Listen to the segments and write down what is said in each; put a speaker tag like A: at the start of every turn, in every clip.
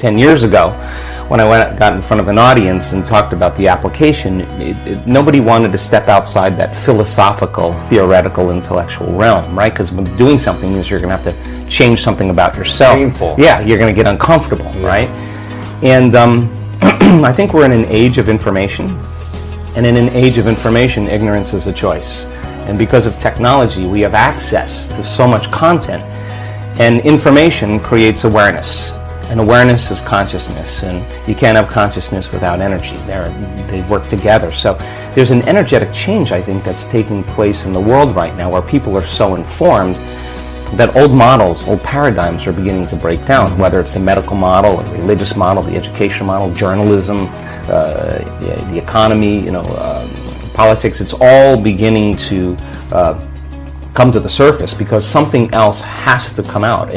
A: 10 years ago, when I got in front of an audience and talked about the application, nobody wanted to step outside that philosophical, theoretical, intellectual realm, right? Because doing something means you're going to have to change something about yourself.
B: Painful.
A: Yeah, you're going to get uncomfortable, right? And I think we're in an age of information, and in an age of information, ignorance is a choice. And because of technology, we have access to so much content, and information creates awareness. And awareness is consciousness, and you can't have consciousness without energy. They work together. So there's an energetic change, I think, that's taking place in the world right now, where people are so informed that old models, old paradigms are beginning to break down, whether it's the medical model, the religious model, the education model, journalism, the economy, politics. It's all beginning to come to the surface because something else has to come out.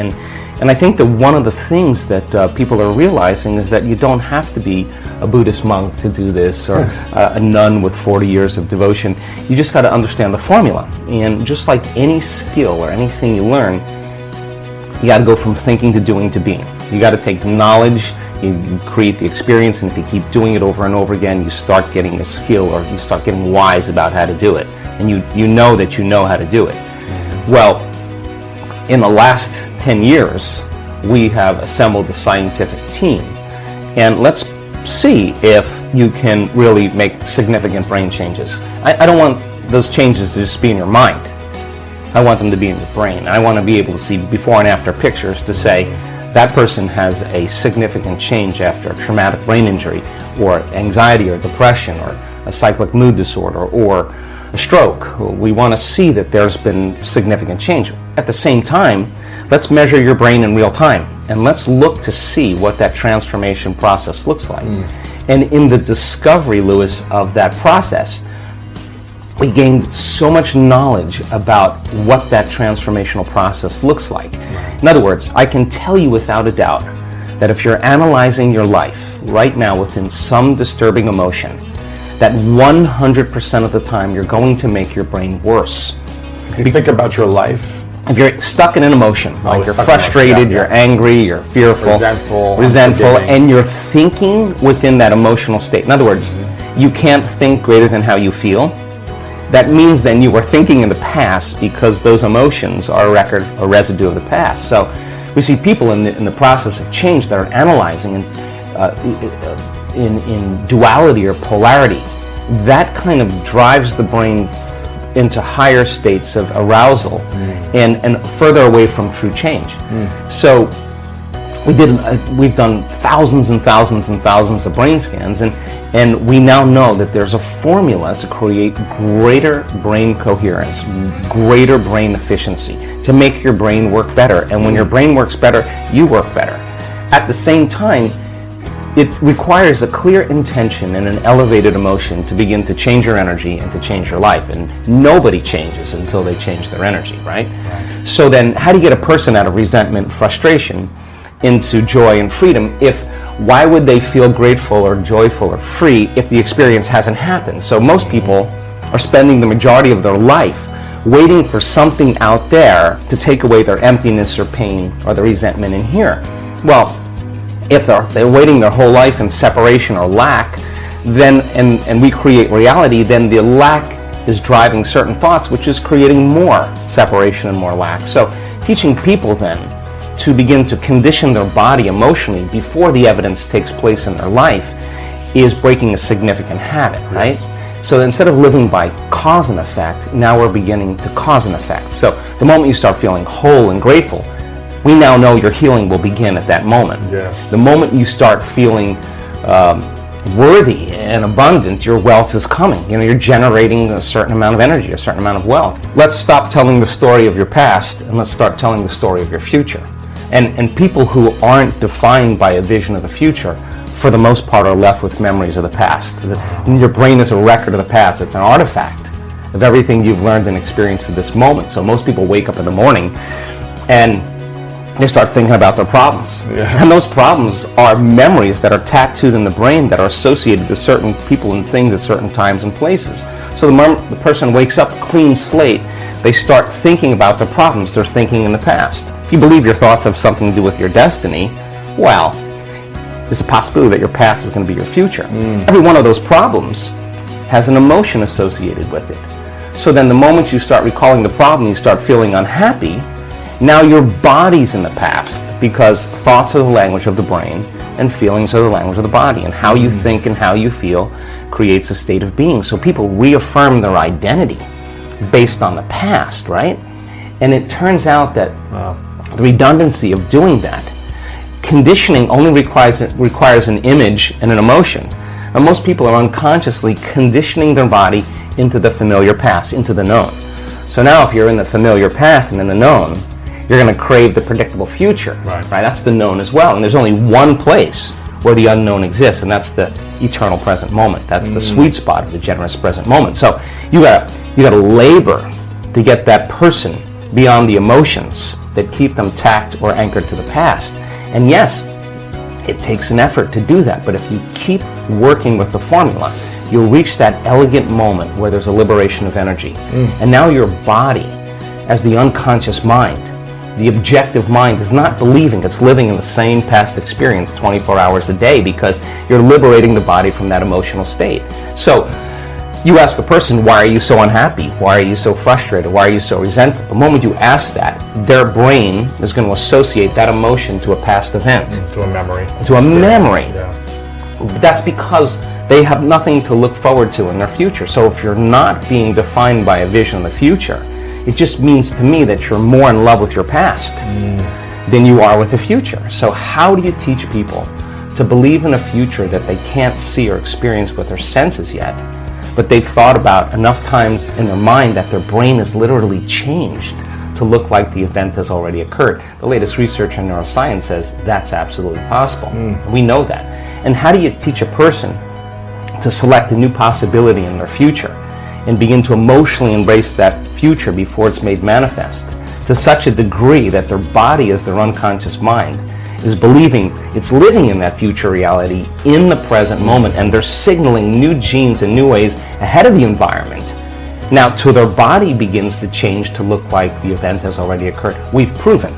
A: And I think that one of the things that people are realizing is that you don't have to be a Buddhist monk to do this, or a nun with 40 years of devotion. You just got to understand the formula. And just like any skill or anything you learn, you got to go from thinking to doing to being. You got to take knowledge, you create the experience, and if you keep doing it over and over again, you start getting a skill, or you start getting wise about how to do it. And you know that you know how to do it. Well, in the last 10 years, we have assembled a scientific team, and let's see if you can really make significant brain changes. I don't want those changes to just be in your mind. I want them to be in your brain. I want to be able to see before and after pictures to say that person has a significant change after a traumatic brain injury, or anxiety, or depression, or a cyclic mood disorder, or a stroke. We want to see that there's been significant change. At the same time, let's measure your brain in real time, and let's look to see what that transformation process looks like. And in the discovery, Lewis, of that process, we gained so much knowledge about what that transformational process looks like. In other words, I can tell you without a doubt that if you're analyzing your life right now within some disturbing emotion, that 100% of the time you're going to make your brain worse.
B: If you think about your life,
A: if you're stuck in an emotion, like you're frustrated, you're angry, you're fearful, resentful, and you're thinking within that emotional state. In other words, you can't think greater than how you feel. That means then you were thinking in the past, because those emotions are a residue of the past. So we see people in the process of change that are analyzing in duality or polarity. That kind of drives the brain into higher states of arousal and further away from true change. So we've done thousands and thousands and thousands of brain scans, and we now know that there's a formula to create greater brain coherence, greater brain efficiency, to make your brain work better. And when your brain works better, you work better. At the same time, it requires a clear intention and an elevated emotion to begin to change your energy and to change your life. And nobody changes until they change their energy, right? So then, how do you get a person out of resentment, frustration, into joy and freedom? Why would they feel grateful or joyful or free if the experience hasn't happened? So most people are spending the majority of their life waiting for something out there to take away their emptiness or pain or the resentment in here. Well, if they're waiting their whole life in separation or lack, then and we create reality, then the lack is driving certain thoughts, which is creating more separation and more lack. So teaching people then to begin to condition their body emotionally before the evidence takes place in their life is breaking a significant habit, right? Yes. So instead of living by cause and effect, now we're beginning to cause and effect. So the moment you start feeling whole and grateful, we now know your healing will begin at that moment.
B: Yes.
A: The moment you start feeling worthy and abundant, your wealth is coming. You're generating a certain amount of energy, a certain amount of wealth. Let's stop telling the story of your past and let's start telling the story of your future. And people who aren't defined by a vision of the future, for the most part, are left with memories of the past. Your brain is a record of the past. It's an artifact of everything you've learned and experienced to this moment. So most people wake up in the morning and they start thinking about their problems. Yeah. And those problems are memories that are tattooed in the brain that are associated to certain people and things at certain times and places. So the person wakes up clean slate, they start thinking about the problems they're thinking in the past. If you believe your thoughts have something to do with your destiny, well, is a possibility that your past is going to be your future. Every one of those problems has an emotion associated with it. So then the moment you start recalling the problem, you start feeling unhappy. Now your body's in the past, because thoughts are the language of the brain and feelings are the language of the body, and how you think and how you feel creates a state of being. So people reaffirm their identity based on the past, right? And it turns out that the redundancy of doing that, conditioning only requires an image and an emotion. And most people are unconsciously conditioning their body into the familiar past, into the known. So now if you're in the familiar past and in the known, you're going to crave the predictable future, right? That's the known as well. And there's only one place where the unknown exists, and that's the eternal present moment. That's the sweet spot of the generous present moment. So you got to labor to get that person beyond the emotions that keep them tacked or anchored to the past. And yes, it takes an effort to do that, but if you keep working with the formula, you'll reach that elegant moment where there's a liberation of energy. And now your body, as the unconscious mind, the objective mind, is not believing it's living in the same past experience 24 hours a day, because you're liberating the body from that emotional state. So you ask a person, why are you so unhappy? Why are you so frustrated? Why are you so resentful? The moment you ask that, their brain is going to associate that emotion to a past event.
B: To a memory.
A: To a memory.
B: Yeah.
A: That's because they have nothing to look forward to in their future. So if you're not being defined by a vision of the future, it just means to me that you're more in love with your past than you are with the future. So how do you teach people to believe in a future that they can't see or experience with their senses yet, but they've thought about enough times in their mind that their brain is literally changed to look like the event has already occurred? The latest research in neuroscience says that's absolutely possible. We know that. And how do you teach a person to select a new possibility in their future and begin to emotionally embrace that future before it's made manifest to such a degree that their body, as their unconscious mind, is believing it's living in that future reality in the present moment, and they're signaling new genes and new ways ahead of the environment. Now, till their body begins to change to look like the event has already occurred. We've proven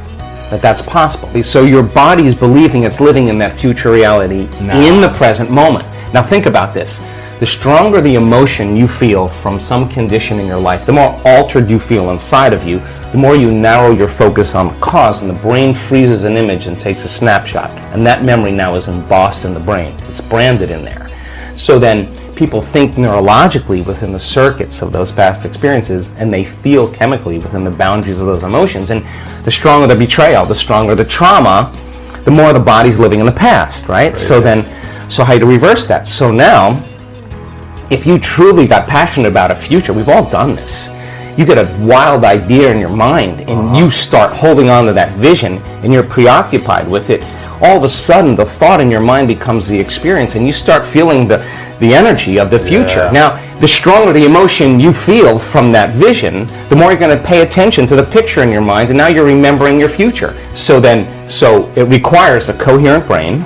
A: that that's possible. So your body is believing it's living in that future reality in the present moment. Now think about this. The stronger the emotion you feel from some condition in your life, the more altered you feel inside of you, the more you narrow your focus on the cause, and the brain freezes an image and takes a snapshot. And that memory now is embossed in the brain. It's branded in there. So then people think neurologically within the circuits of those past experiences, and they feel chemically within the boundaries of those emotions. And the stronger the betrayal, the stronger the trauma, the more the body's living in the past, right? So how do you reverse that? So now, if you truly got passionate about a future, we've all done this. You get a wild idea in your mind and you start holding on to that vision and you're preoccupied with it. All of a sudden, the thought in your mind becomes the experience, and you start feeling the energy of the future. Now, the stronger the emotion you feel from that vision, the more you're going to pay attention to the picture in your mind, and now you're remembering your future. So it requires a coherent brain.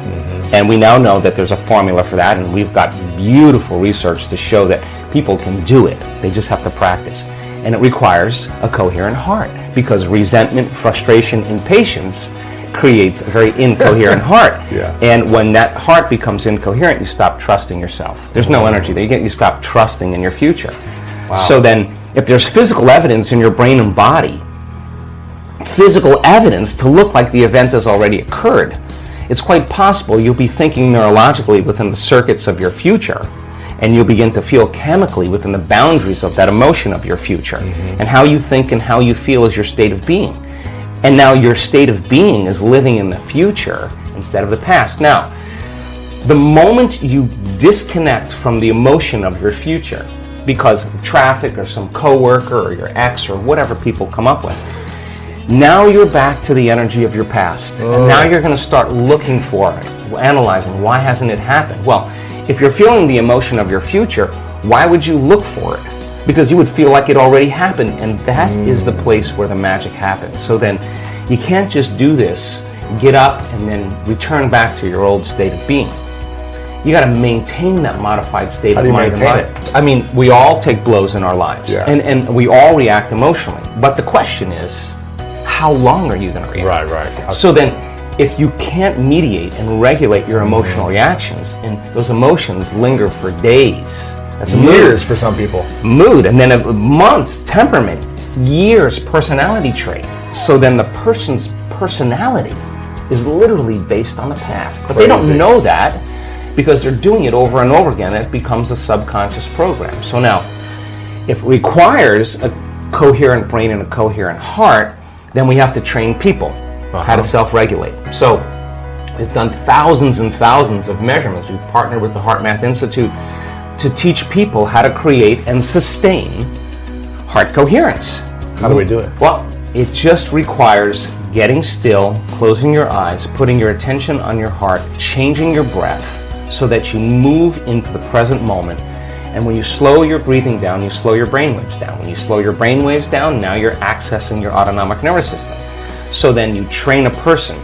A: And we now know that there's a formula for that, and we've got beautiful research to show that people can do it. They just have to practice. And it requires a coherent heart, because resentment, frustration, impatience creates a very incoherent heart. And when that heart becomes incoherent, you stop trusting yourself. There's no energy there. You stop trusting in your future. So then, if there's physical evidence in your brain and body, physical evidence to look like the event has already occurred, it's quite possible you'll be thinking neurologically within the circuits of your future, and you'll begin to feel chemically within the boundaries of that emotion of your future. And how you think and how you feel is your state of being. And now your state of being is living in the future instead of the past. Now, the moment you disconnect from the emotion of your future because of traffic or some coworker or your ex or whatever people come up with, now you're back to the energy of your past. And now you're going to start looking for it, analyzing, why hasn't it happened? Well, if you're feeling the emotion of your future, why would you look for it? Because you would feel like it already happened, and that is the place where the magic happens. So then you can't just do this, get up, and then return back to your old state of being. You got to maintain that modified state of mind and body. I mean, we all take blows in our lives, and we all react emotionally. But the question is, how long are you going to react?
B: Right.
A: So then, if you can't mediate and regulate your emotional reactions, and those emotions linger for days, that's
B: Years for some people.
A: mood, and then months, temperament, years, personality trait. So then the person's personality is literally based on the past. But they don't
B: Crazy.
A: know that because they're doing it over and over again. It becomes a subconscious program. So now, if it requires a coherent brain and a coherent heart, then we have to train people how to self-regulate. So we've done thousands and thousands of measurements. We've partnered with the Heart Math Institute to teach people how to create and sustain heart coherence.
B: How do we do it?
A: Well, it just requires getting still, closing your eyes, putting your attention on your heart, changing your breath so that you move into the present moment. And when you slow your breathing down, you slow your brainwaves down. When you slow your brainwaves down, now you're accessing your autonomic nervous system. So then you train a person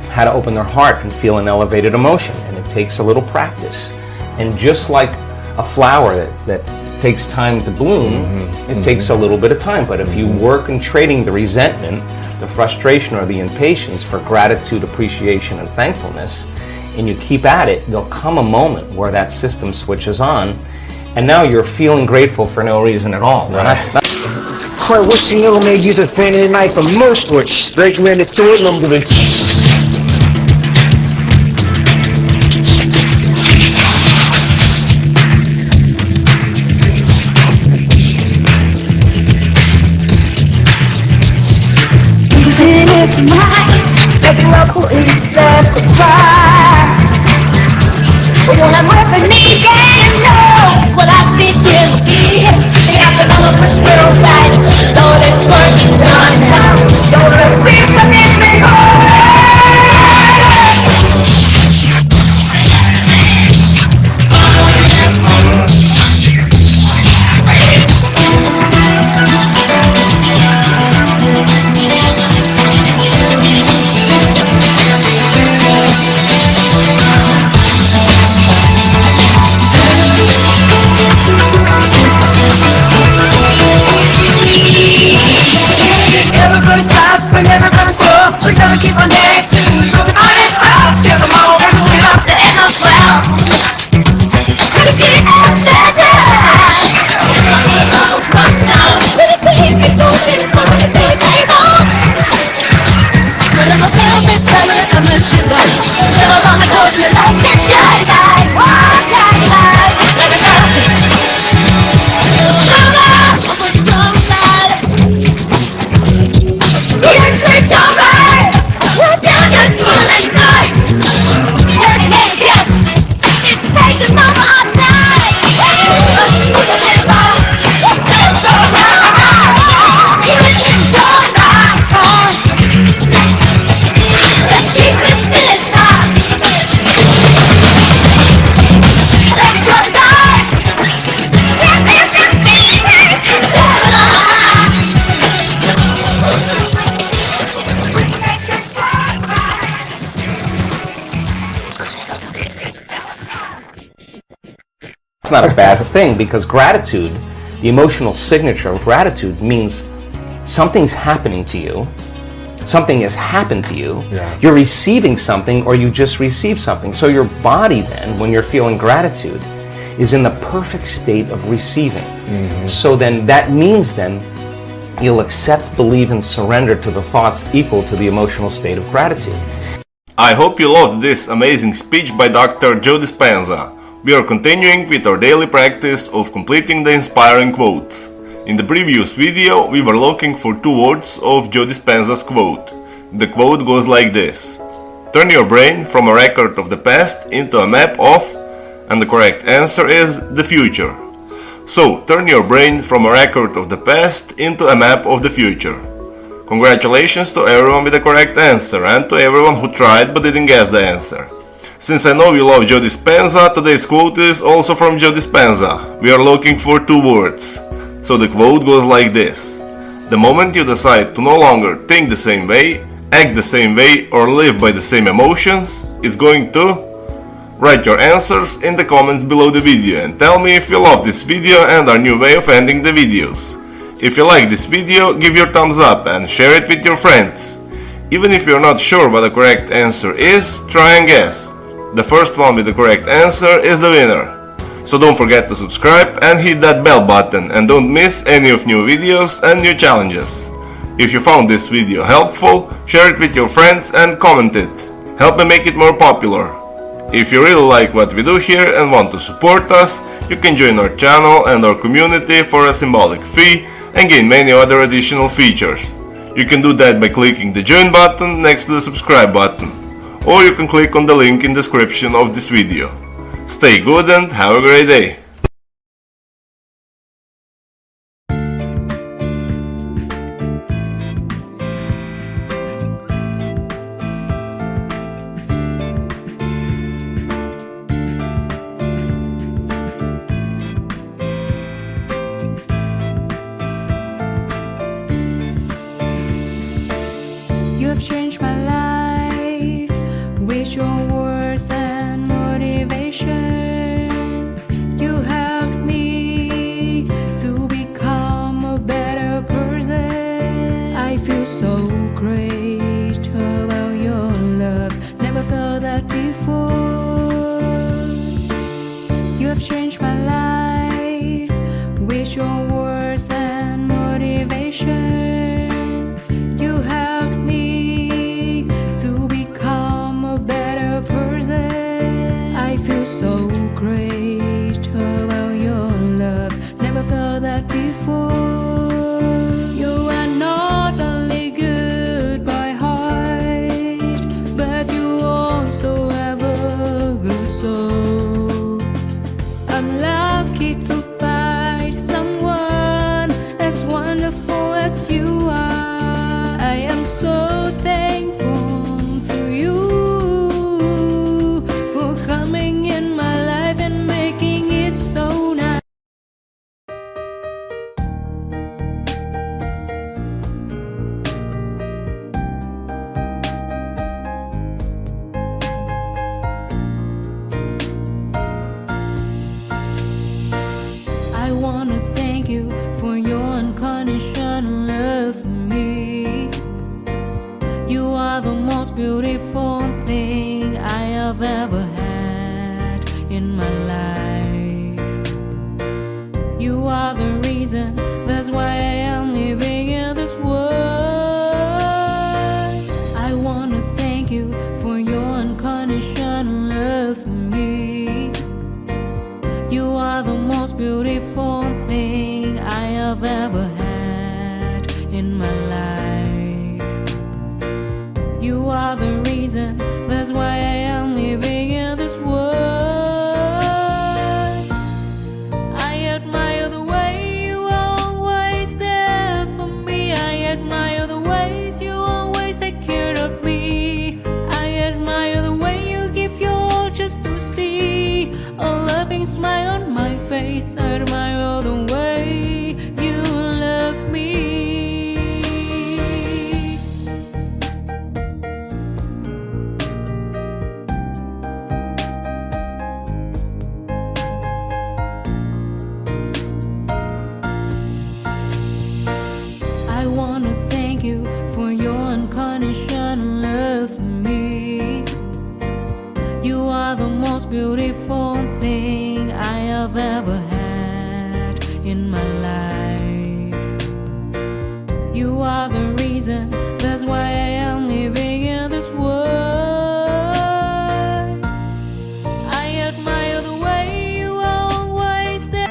A: how to open their heart and feel an elevated emotion. And it takes a little practice. And just like a flower that takes time to bloom, it takes a little bit of time. But if you work in trading the resentment, the frustration, or the impatience for gratitude, appreciation, and thankfulness, and you keep at it, there'll come a moment where that system switches on, and now you're feeling grateful for no reason at all. Now that's
C: Quite wishing you made you defend the nights of most which they went to it number
D: Tonight, every local is there to try. But when I'm with me, you know what I speak to you. They have the developers worldwide. Though it's working on now. Don't let me forget me. Never gonna stop, we're never gonna stop. We're gonna keep on dancing. Moving on and on, still the moment. We're up the end of well. To the beat of the sound. To the things we do, for the things they know. So the most selfish summer, the most result. Never gonna go to the light, just shine light. One shine light. Let it go. Show us what we're talking about. Here's the joker! What does it feel like night? Heard it again! It's taking mama all night! Here's the joker! Let's keep it finished now! Let it go start! Get this to see it!
A: It's not a bad thing, because gratitude, the emotional signature of gratitude, means something's happening to you, something has happened to you, you're receiving something, or you just received something. So your body then, when you're feeling gratitude, is in the perfect state of receiving. So then that means then you'll accept, believe, and surrender to the thoughts equal to the emotional state of gratitude.
E: I hope you loved this amazing speech by Dr. Joe Dispenza. We are continuing with our daily practice of completing the inspiring quotes. In the previous video, we were looking for two words of Joe Dispenza's quote. The quote goes like this: turn your brain from a record of the past into a map of, and the correct answer is the future. So, turn your brain from a record of the past into a map of the future. Congratulations to everyone with the correct answer, and to everyone who tried but didn't guess the answer. Since I know you love Joe Dispenza, today's quote is also from Joe Dispenza. We are looking for two words. So the quote goes like this: the moment you decide to no longer think the same way, act the same way, or live by the same emotions, it's going to... Write your answers in the comments below the video and tell me if you love this video and our new way of ending the videos. If you like this video, give your thumbs up and share it with your friends. Even if you're not sure what the correct answer is, try and guess. The first one with the correct answer is the winner. So don't forget to subscribe and hit that bell button and don't miss any of new videos and new challenges. If you found this video helpful, share it with your friends and comment it. Help me make it more popular. If you really like what we do here and want to support us, you can join our channel and our community for a symbolic fee and gain many other additional features. You can do that by clicking the join button next to the subscribe button, or you can click on the link in the description of this video. Stay good and have a great day!
F: You have changed my life with your words and motivation. You helped me to become a better person. I feel so great about your love. Never felt that before. You have changed my life with your words and motivation. You helped me to become a better person. I feel so great about your love. Never felt that before. You are not only good by heart, but you also have a good soul. I'm lucky to find someone as wonderful as you are. I am so thankful to you for coming in my life and making it so nice. I wanna thank you for your unconditional love for me. You are the most beautiful thing I have ever had in my life. You are the reason, that's why I am living in this world. I wanna thank you for your unconditional love for me. You are the most beautiful thing I have ever had in my life. You are the reason, that's why I am living in this world. I admire the way you are always there for me. I admire the ways you always take care of me. I admire the way you give your all just to see a loving smile on my face. I admire the way you love me. I wanna thank you for your unconditional love for me. You are the most beautiful thing I have ever had in my life. You are the reason, that's why I am living in this world. I admire the way you are always there.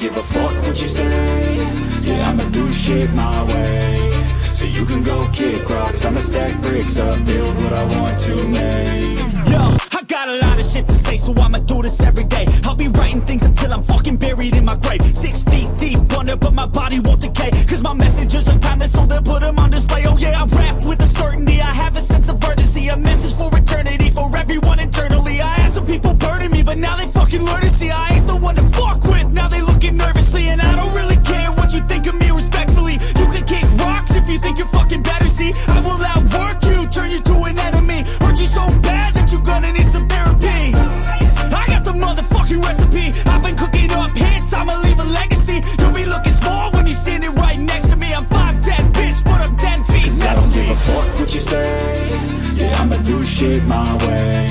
G: give a fuck what you say. Yeah, I'ma do shit my way. So you can go kick rocks, I'ma stack bricks up, build what I want to make.
H: Yo, I got a lot of shit to say, so I'ma do this every day. I'll be writing things until I'm fucking buried in my grave. 6 feet deep under, but my body won't decay. Cause my messages are timeless, so they'll put them on display. Oh yeah, I rap with a certainty, I have a sense of urgency. A message for eternity, for everyone internally. I had some people burning me, but now they fucking learn to see I ain't the one to fuck with, now they looking nervously. And I don't really care what you think of me respectfully. You can kick rocks if you think you're fucking better, see. I will outwork you, turn you to an enemy. Hurt you so bad that you're gonna need some therapy. I got the motherfucking recipe. I've been cooking up hits, I'ma leave a legacy. You'll be looking small when you're standing right next to me. I'm 5'10", bitch, but I'm 10 feet.
G: Cause I don't give a fuck what you say. Yeah, I'ma do shit my way.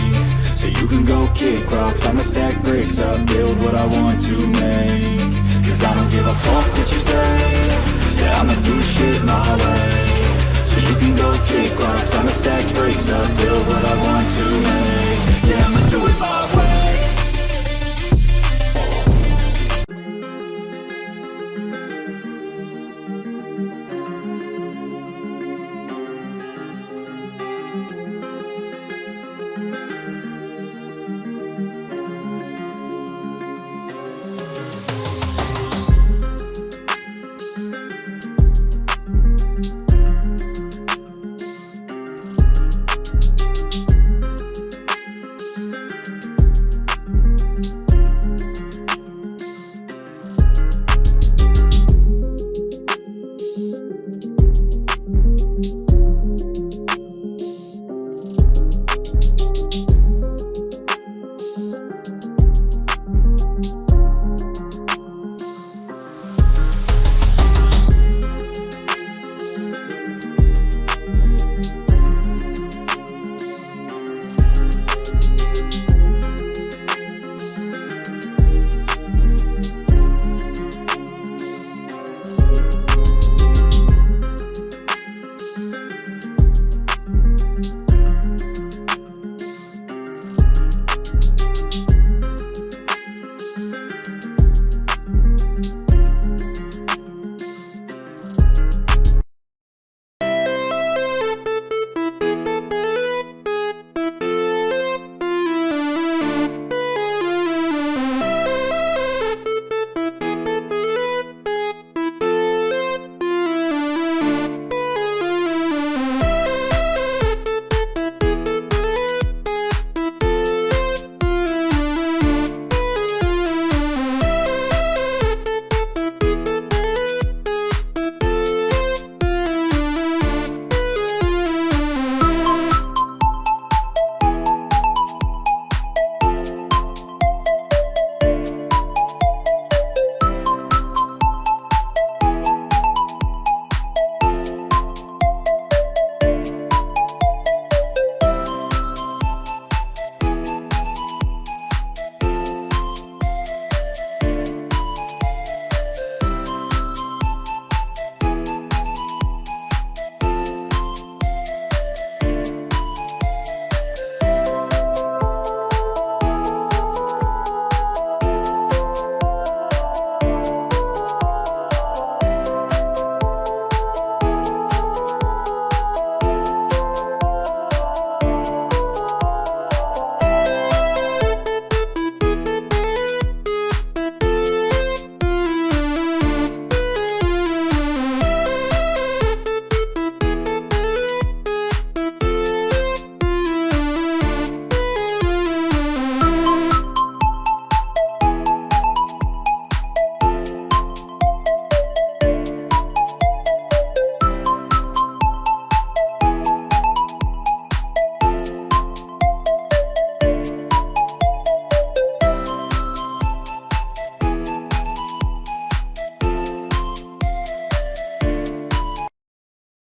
G: So you can go kick rocks, I'ma stack bricks up, build what I want to make. Cause I don't give a fuck what you say. Yeah, I'ma do shit my way. So you can go kick rocks, I'ma stack bricks up, build what I want to make. Yeah, I'ma do it my way.